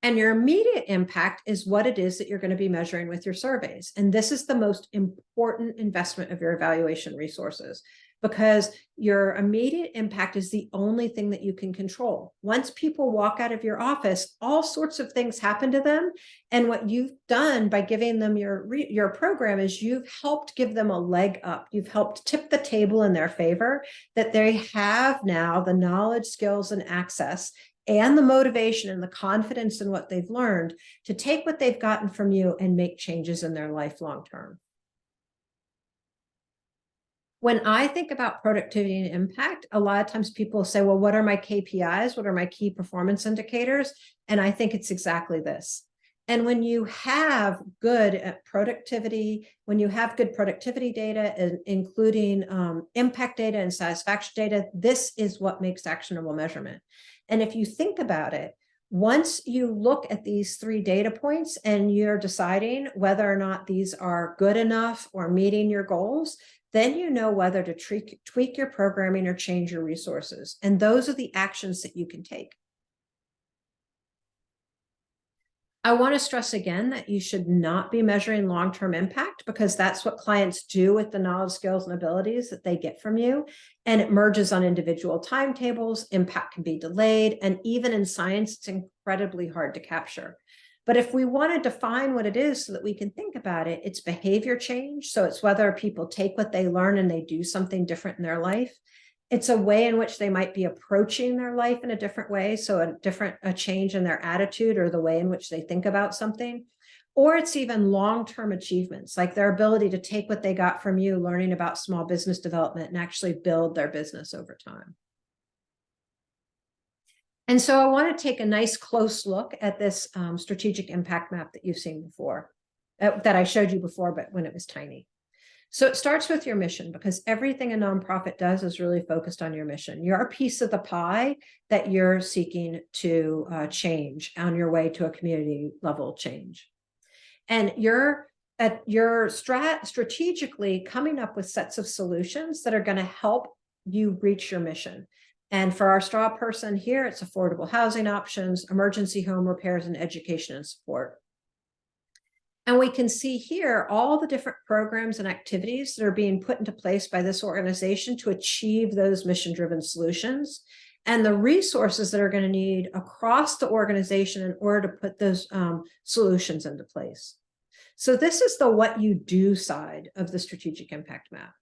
And your immediate impact is what it is that you're going to be measuring with your surveys. And this is the most important investment of your evaluation resources, because your immediate impact is the only thing that you can control. Once people walk out of your office, all sorts of things happen to them. And what you've done by giving them your program is you've helped give them a leg up. You've helped tip the table in their favor, that they have now the knowledge, skills, and access, and the motivation and the confidence in what they've learned to take what they've gotten from you and make changes in their life long term. When I think about productivity and impact, a lot of times people say, well, what are my KPIs? What are my key performance indicators? And I think it's exactly this. And when you have good productivity, when you have good productivity data, including impact data and satisfaction data, this is what makes actionable measurement. And if you think about it, once you look at these 3 data points and you're deciding whether or not these are good enough or meeting your goals, then you know whether to tweak your programming or change your resources. And those are the actions that you can take. I want to stress again that you should not be measuring long-term impact, because that's what clients do with the knowledge, skills, and abilities that they get from you. And it merges on individual timetables. Impact can be delayed. And even in science, it's incredibly hard to capture. But if we want to define what it is so that we can think about it, it's behavior change. So it's whether people take what they learn and they do something different in their life. It's a way in which they might be approaching their life in a different way. So a change in their attitude or the way in which they think about something. Or it's even long-term achievements, like their ability to take what they got from you learning about small business development and actually build their business over time. And so I want to take a nice close look at this strategic impact map that you've seen before, that I showed you before, but when it was tiny. So it starts with your mission, because everything a nonprofit does is really focused on your mission. You're a piece of the pie that you're seeking to change on your way to a community level change. And you're strategically coming up with sets of solutions that are going to help you reach your mission. And for our straw person here, it's affordable housing options, emergency home repairs, and education and support. And we can see here all the different programs and activities that are being put into place by this organization to achieve those mission-driven solutions, and the resources that are going to need across the organization in order to put those solutions into place. So this is the what you do side of the strategic impact map.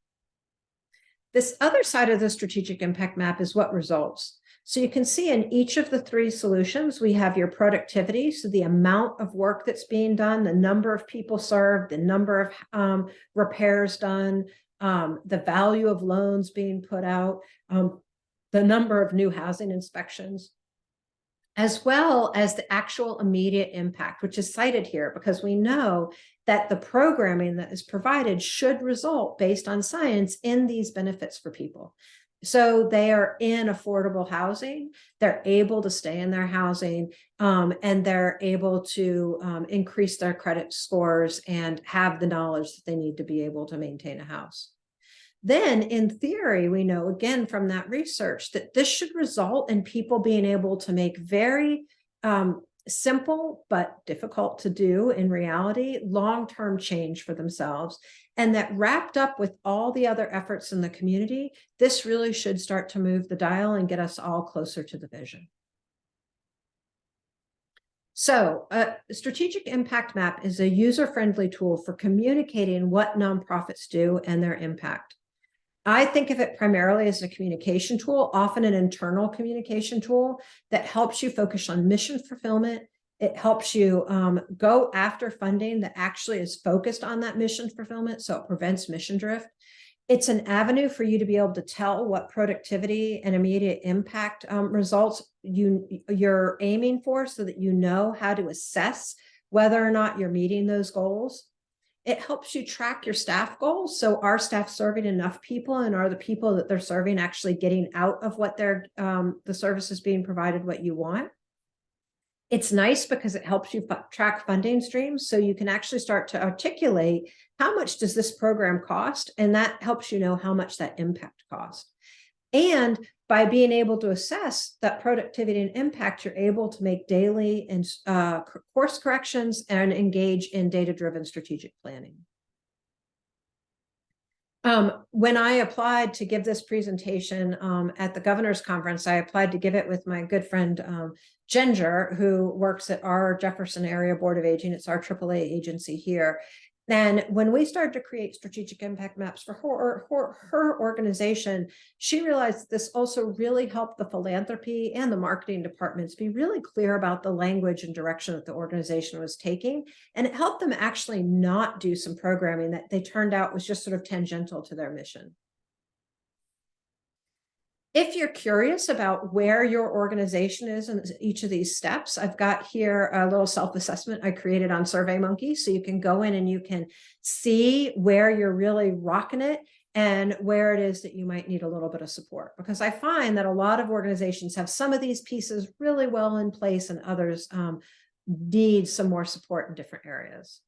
This other side of the strategic impact map is what results. So you can see in each of the 3 solutions, we have your productivity. So the amount of work that's being done, the number of people served, the number of repairs done, the value of loans being put out, the number of new housing inspections, as well as the actual immediate impact, which is cited here because we know that the programming that is provided should result based on science in these benefits for people. So they are in affordable housing, they're able to stay in their housing, and they're able to increase their credit scores and have the knowledge that they need to be able to maintain a house. Then in theory, we know again from that research that this should result in people being able to make very simple but difficult to do in reality long-term change for themselves, and that wrapped up with all the other efforts in the community, this really should start to move the dial and get us all closer to the vision. So a strategic impact map is a user-friendly tool for communicating what nonprofits do and their impact. I think of it primarily as a communication tool, often an internal communication tool that helps you focus on mission fulfillment. It helps you go after funding that actually is focused on that mission fulfillment, so it prevents mission drift. It's an avenue for you to be able to tell what productivity and immediate impact results you're aiming for, so that you know how to assess whether or not you're meeting those goals. It helps you track your staff goals. So are staff serving enough people, and are the people that they're serving actually getting out of what they're the services being provided what you want? It's nice because it helps you track funding streams, so you can actually start to articulate how much does this program cost, and that helps you know how much that impact cost. And by being able to assess that productivity and impact, you're able to make daily and course corrections and engage in data-driven strategic planning. When I applied to give this presentation at the governor's conference, I applied to give it with my good friend Ginger, who works at our Jefferson Area Board of Aging. It's our AAA agency here. And when we started to create strategic impact maps for her organization, she realized this also really helped the philanthropy and the marketing departments be really clear about the language and direction that the organization was taking. And it helped them actually not do some programming that they turned out was just sort of tangential to their mission. If you're curious about where your organization is in each of these steps, I've got here a little self-assessment I created on SurveyMonkey. So you can go in and you can see where you're really rocking it and where it is that you might need a little bit of support. Because I find that a lot of organizations have some of these pieces really well in place and others need some more support in different areas.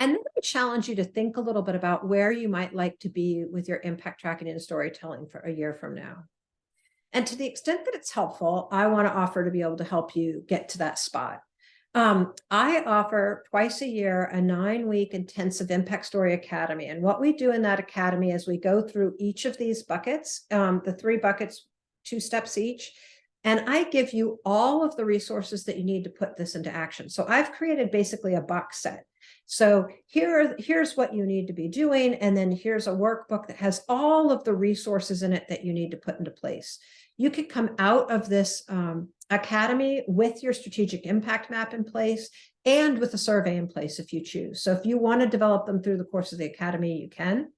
And then I challenge you to think a little bit about where you might like to be with your impact tracking and storytelling for a year from now. And to the extent that it's helpful, I want to offer to be able to help you get to that spot. I offer twice a year a 9-week intensive Impact Story Academy. And what we do in that academy is we go through each of these buckets, the 3 buckets, 2 steps each. And I give you all of the resources that you need to put this into action. So I've created basically a box set. So here's what you need to be doing. And then here's a workbook that has all of the resources in it that you need to put into place. You could come out of this academy with your strategic impact map in place and with a survey in place if you choose. So if you want to develop them through the course of the academy, you can.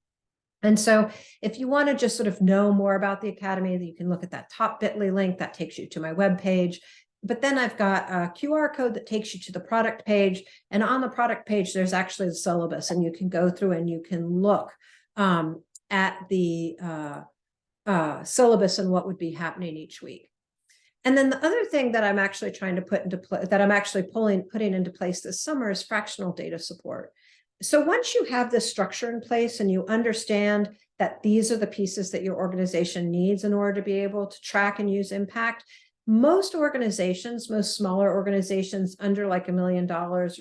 And so if you want to just sort of know more about the academy, you can look at that top bit.ly link that takes you to my webpage. But then I've got a QR code that takes you to the product page. And on the product page, there's actually the syllabus, and you can go through and you can look at the syllabus and what would be happening each week. And then the other thing that I'm actually trying to put into play, that I'm actually putting into place this summer, is fractional data support. So once you have this structure in place and you understand that these are the pieces that your organization needs in order to be able to track and use impact, most organizations, most smaller organizations under like $1 million,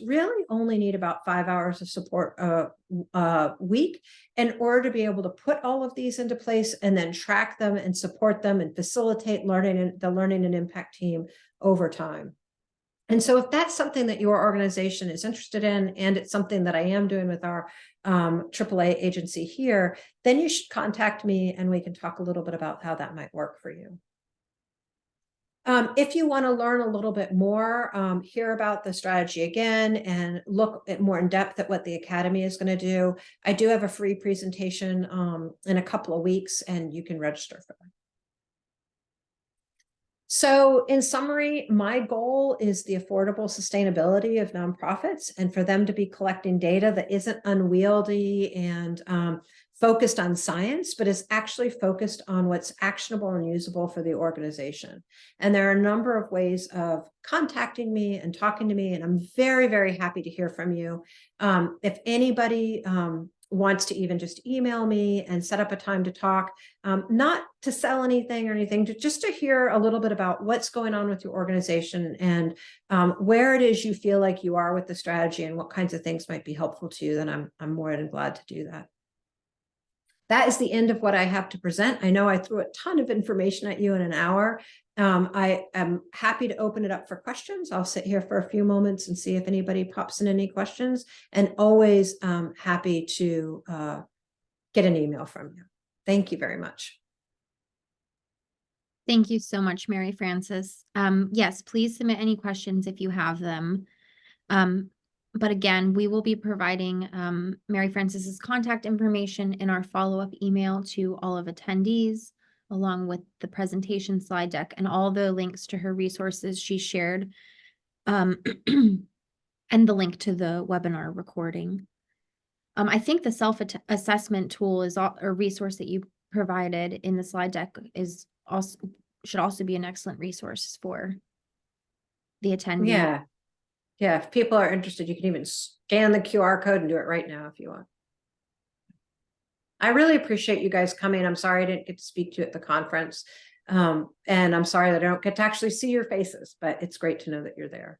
really only need about 5 hours of support a week in order to be able to put all of these into place and then track them and support them and facilitate the learning and impact team over time. And so if that's something that your organization is interested in, and it's something that I am doing with our AAA agency here, then you should contact me and we can talk a little bit about how that might work for you. If you want to learn a little bit more, hear about the strategy again, and look at more in depth at what the Academy is going to do, I do have a free presentation in a couple of weeks, and you can register for that. So in summary, my goal is the affordable sustainability of nonprofits, and for them to be collecting data that isn't unwieldy and focused on science, but is actually focused on what's actionable and usable for the organization. And there are a number of ways of contacting me and talking to me, and I'm very, very happy to hear from you. If anybody wants to even just email me and set up a time to talk, not to sell anything or anything, just to hear a little bit about what's going on with your organization and where it is you feel like you are with the strategy and what kinds of things might be helpful to you, then I'm more than glad to do that. That is the end of what I have to present. I know I threw a ton of information at you in an hour. I am happy to open it up for questions. I'll sit here for a few moments and see if anybody pops in any questions, and always happy to get an email from you. Thank you very much. Thank you so much, Maryfrances. Yes, please submit any questions if you have them. But again, we will be providing Maryfrances's contact information in our follow-up email to all of attendees, along with the presentation slide deck and all the links to her resources she shared, and the link to the webinar recording. I think the self-assessment tool is a resource that you provided in the slide deck should also be an excellent resource for the attendee. Yeah, if people are interested, you can even scan the QR code and do it right now if you want. I really appreciate you guys coming. I'm sorry I didn't get to speak to you at the conference. And I'm sorry that I don't get to actually see your faces, but it's great to know that you're there.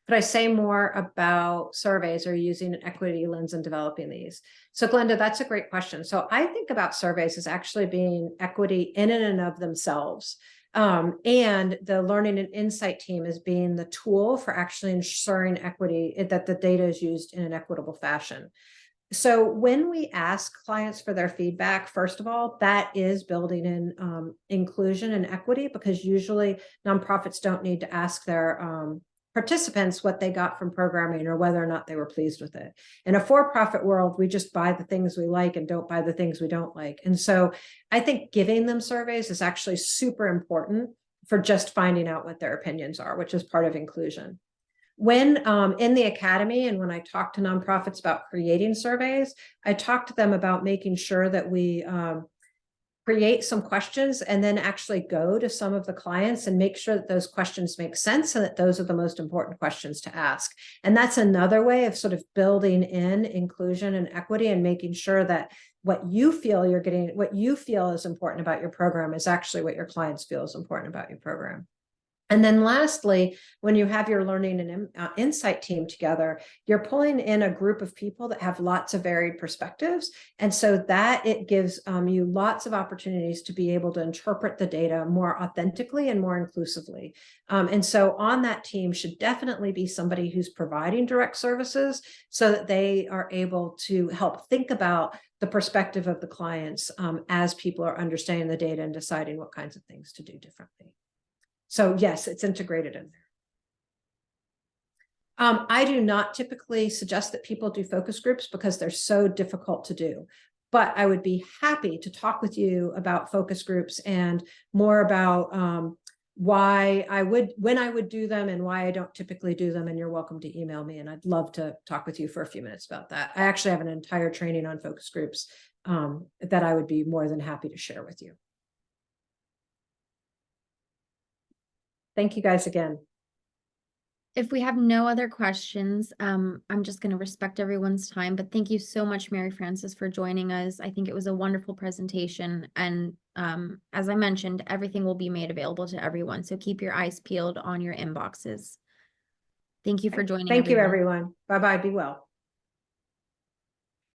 Could I say more about surveys or using an equity lens in developing these? So Glenda, that's a great question. So I think about surveys as actually being equity in and of themselves. And the learning and insight team is being the tool for actually ensuring equity, that the data is used in an equitable fashion. So when we ask clients for their feedback, first of all, that is building in inclusion and equity, because usually nonprofits don't need to ask their participants what they got from programming or whether or not they were pleased with it. In a for-profit world, we just buy the things we like and don't buy the things we don't like. And so I think giving them surveys is actually super important for just finding out what their opinions are, which is part of inclusion. When in the academy and when I talk to nonprofits about creating surveys, I talk to them about making sure that we create some questions and then actually go to some of the clients and make sure that those questions make sense and that those are the most important questions to ask. And that's another way of sort of building in inclusion and equity and making sure that what you feel you're getting, what you feel is important about your program is actually what your clients feel is important about your program. And then lastly, when you have your learning and insight team together, you're pulling in a group of people that have lots of varied perspectives. And so that it gives you lots of opportunities to be able to interpret the data more authentically and more inclusively. And so on that team should definitely be somebody who's providing direct services so that they are able to help think about the perspective of the clients as people are understanding the data and deciding what kinds of things to do differently. So yes, it's integrated in there. I do not typically suggest that people do focus groups because they're so difficult to do. But I would be happy to talk with you about focus groups and more about why I would, when I would do them and why I don't typically do them. And you're welcome to email me and I'd love to talk with you for a few minutes about that. I actually have an entire training on focus groups that I would be more than happy to share with you. Thank you guys again. If we have no other questions, I'm just going to respect everyone's time, but thank you so much, Maryfrances, for joining us. I think it was a wonderful presentation. And as I mentioned, everything will be made available to everyone. So keep your eyes peeled on your inboxes. Thank you for joining. Thank you, everyone. Bye-bye. Be well.